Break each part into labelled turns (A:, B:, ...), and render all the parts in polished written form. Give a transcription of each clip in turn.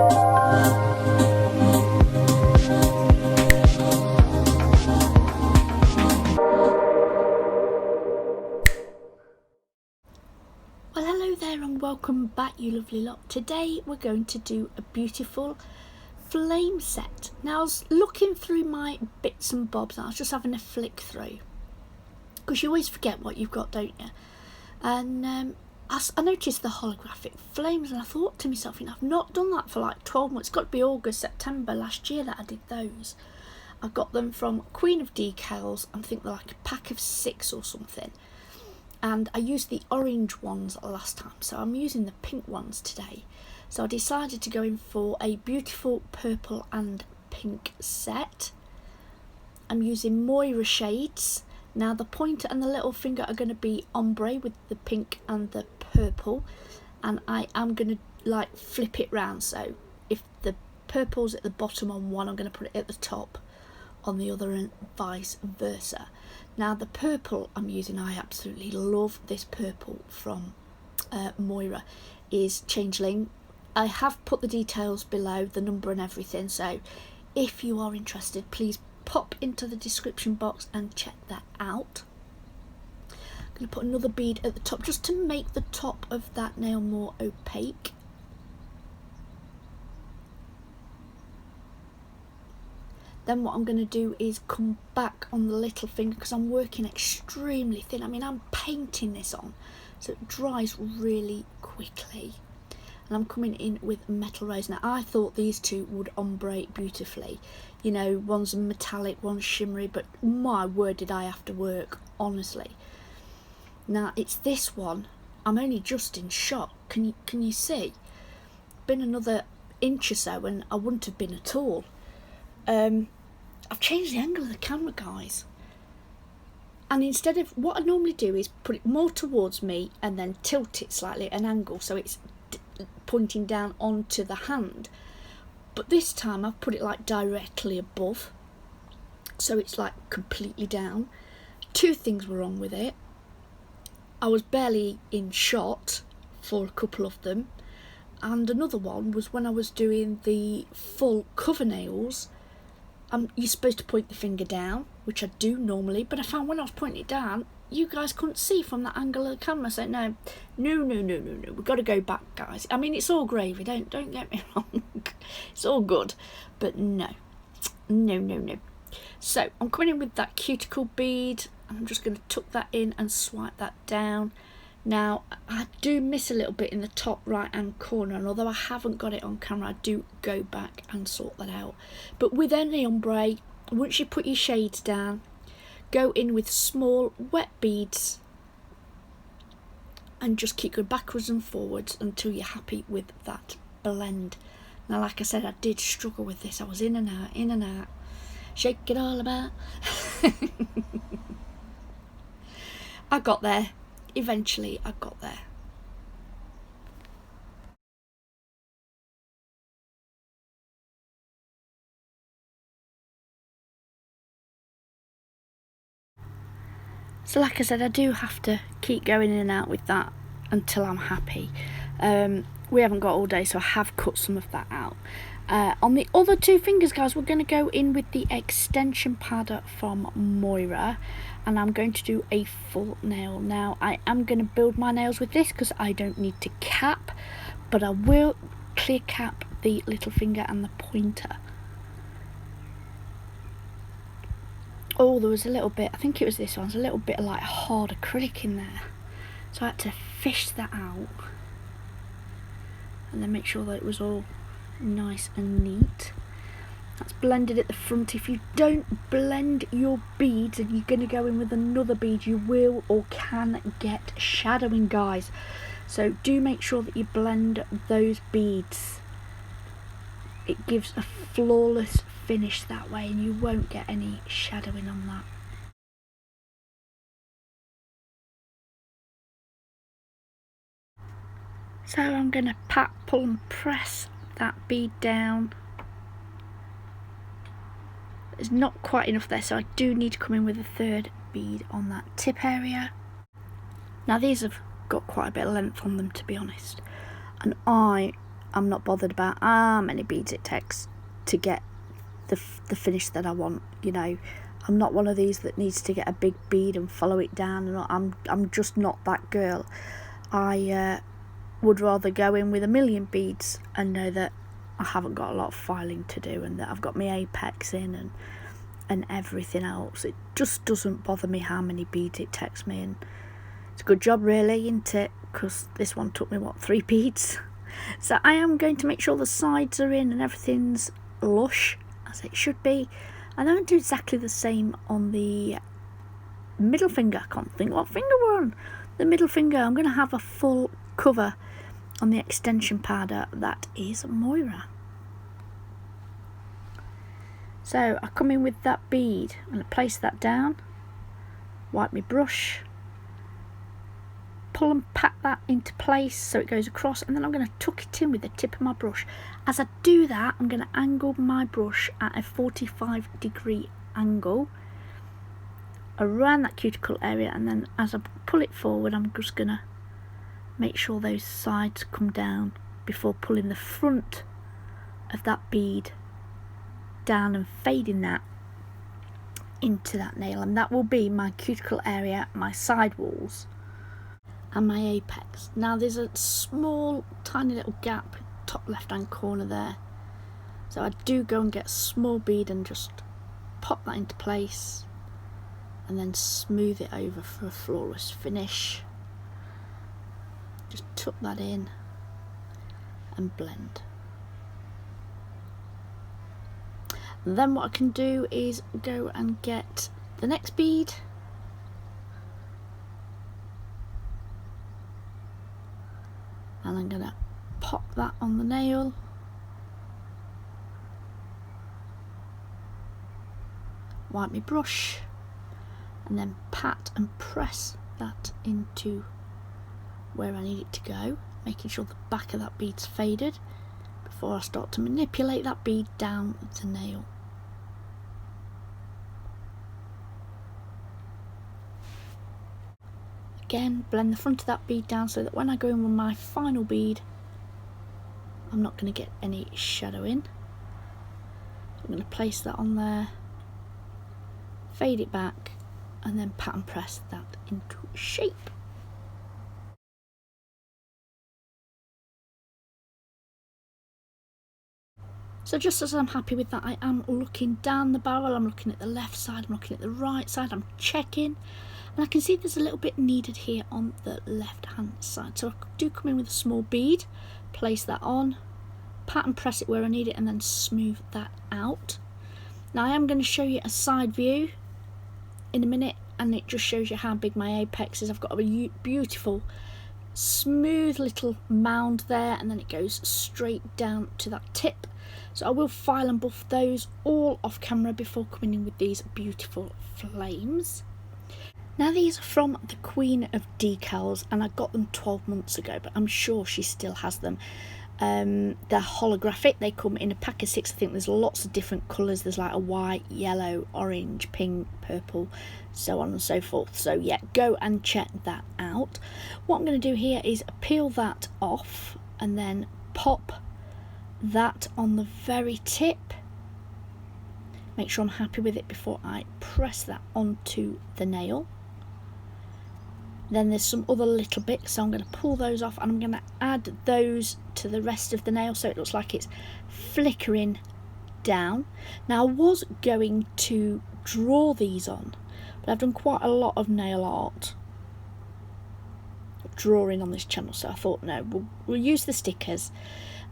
A: Well, hello there and welcome back, you lovely lot. Today we're going to do a beautiful flame set. Now, I was looking through my bits and bobs and I was just having a flick through, because you always forget what you've got, don't you? And I noticed the holographic flames and I thought to myself, you know, I've not done that for like 12 months. It's got to be August, September last year that I did those. I got them from Queen of Decals. I think they're like a pack of 6 or something. And I used the orange ones last time, so I'm using the pink ones today. So I decided to go in for a beautiful purple and pink set. I'm using Moyra shades. Now the pointer and the little finger are going to be ombre with the pink and the purple, and I am going to like flip it round, so if the purple's at the bottom on one, I'm going to put it at the top on the other and vice versa. Now the purple I'm using, I absolutely love this purple from Moyra, is Changeling. I have put the details below, the number and everything, so if you are interested, please pop into the description box and check that out. I'm going to put another bead at the top just to make the top of that nail more opaque. Then what I'm going to do is come back on the little finger, because I'm working extremely thin. I mean, I'm painting this on, so it dries really quickly. And I'm coming in with Metal Rose. Now, I thought these two would ombre beautifully. You know, one's metallic, one's shimmery, but my word did I have to work, honestly. Now, it's this one. I'm only just in shock. Can you see? Been another inch or so and I wouldn't have been at all. I've changed the angle of the camera, guys, and instead of what I normally do is put it more towards me and then tilt it slightly at an angle so it's pointing down onto the hand, but this time I've put it like directly above, so it's like completely down. Two things were wrong with it. I was barely in shot for a couple of them, and another one was when I was doing the full cover nails. You're supposed to point the finger down, which I do normally, but I found when I was pointing it down, you guys couldn't see from that angle of the camera. So no, we've got to go back, guys. I mean, it's all gravy, don't get me wrong. It's all good, but no. So I'm coming in with that cuticle bead. I'm just going to tuck that in and swipe that down. Now, I do miss a little bit in the top right hand corner, and although I haven't got it on camera, I do go back and sort that out. But with any ombre, once you put your shades down, go in with small wet beads and just keep going backwards and forwards until you're happy with that blend. Now, like I said, I did struggle with this. I was in and out, shake it all about. I got there. Eventually I got there. So like I said, I do have to keep going in and out with that until I'm happy. We haven't got all day, so I have cut some of that out. On the other two fingers, guys, we're going to go in with the extension pad from Moyra, and I'm going to do a full nail. Now, I am going to build my nails with this because I don't need to cap, but I will clear cap the little finger and the pointer. Oh, there was a little bit, I think it was this one, there's a little bit of like hard acrylic in there, so I had to fish that out and then make sure that it was all nice and neat. That's blended at the front. If you don't blend your beads and you're going to go in with another bead, you will or can get shadowing, guys. So do make sure that you blend those beads. It gives a flawless finish that way, and you won't get any shadowing on that. So I'm going to pat, pull and press that bead down. There's not quite enough there, so I do need to come in with a third bead on that tip area. Now these have got quite a bit of length on them, to be honest, and I I'm not bothered about how many beads it takes to get the finish that I want. You know, I'm not one of these that needs to get a big bead and follow it down, and I'm just not that girl. I would rather go in with 1,000,000 beads and know that I haven't got a lot of filing to do, and that I've got my apex in and everything else. It just doesn't bother me how many beads it takes me, and it's a good job really, isn't it? Because this one took me, what, 3 beads? So I am going to make sure the sides are in and everything's lush as it should be. And I'm going to do exactly the same on the middle finger. I can't think what finger we're on. The middle finger, I'm going to have a full cover on the extension powder that is Moyra. So I come in with that bead, I'm going to place that down, wipe my brush, pull and pat that into place so it goes across, and then I'm going to tuck it in with the tip of my brush. As I do that, I'm going to angle my brush at a 45-degree angle around that cuticle area, and then as I pull it forward, I'm just going to make sure those sides come down before pulling the front of that bead down and fading that into that nail. And that will be my cuticle area, my side walls and my apex. Now there's a small tiny little gap top left hand corner there, so I do go and get a small bead and just pop that into place and then smooth it over for a flawless finish. Just tuck that in and blend. And then what I can do is go and get the next bead, and I'm going to pop that on the nail, wipe my brush, and then pat and press that into where I need it to go, making sure the back of that bead's faded before I start to manipulate that bead down the nail. Again, blend the front of that bead down so that when I go in with my final bead, I'm not going to get any shadow in. I'm going to place that on there, fade it back, and then pat and press that into shape. So just as I'm happy with that, I am looking down the barrel, I'm looking at the left side, I'm looking at the right side, I'm checking, and I can see there's a little bit needed here on the left hand side. So I do come in with a small bead, place that on, pat and press it where I need it, and then smooth that out. Now I am going to show you a side view in a minute, and it just shows you how big my apex is. I've got a beautiful smooth little mound there, and then it goes straight down to that tip. So I will file and buff those all off camera before coming in with these beautiful flames. Now these are from the Queen of Decals, and I got them 12 months ago, but I'm sure she still has them. They're holographic, they come in a pack of 6. I think there's lots of different colours. There's like a white, yellow, orange, pink, purple, so on and so forth. So yeah, go and check that out. What I'm going to do here is peel that off and then pop that on the very tip. Make sure I'm happy with it before I press that onto the nail. Then there's some other little bits, so I'm going to pull those off, and I'm going to add those to the rest of the nail so it looks like it's flickering down. Now I was going to draw these on, but I've done quite a lot of nail art drawing on this channel, so I thought no, we'll use the stickers.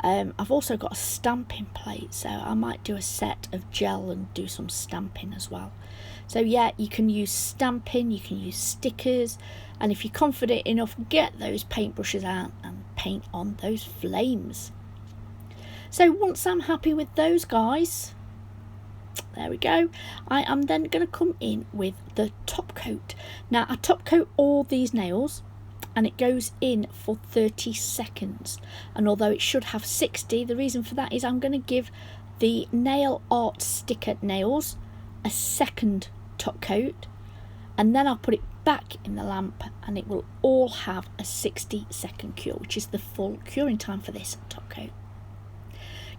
A: I've also got a stamping plate, so I might do a set of gel and do some stamping as well. So yeah, you can use stamping, you can use stickers, and if you're confident enough, get those paintbrushes out and paint on those flames. So once I'm happy with those guys, there we go, I am then going to come in with the top coat. Now I top coat all these nails, and it goes in for 30 seconds, and although it should have 60, the reason for that is I'm going to give the nail art sticker nails a second top coat, and then I'll put it back in the lamp, and it will all have a 60-second cure, which is the full curing time for this top coat.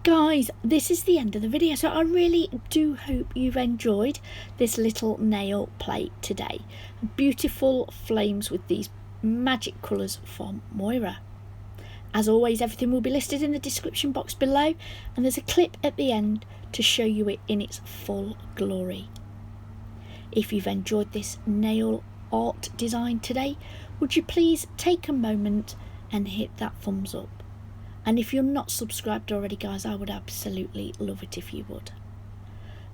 A: Guys, this is the end of the video, so I really do hope you've enjoyed this little nail plate today. Beautiful flames with these magic colours from Moyra. As always, everything will be listed in the description box below, and there's a clip at the end to show you it in its full glory. If you've enjoyed this nail art design today, would you please take a moment and hit that thumbs up? And if you're not subscribed already, guys, I would absolutely love it if you would.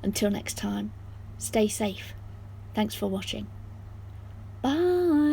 A: Until next time, stay safe. Thanks for watching. Bye.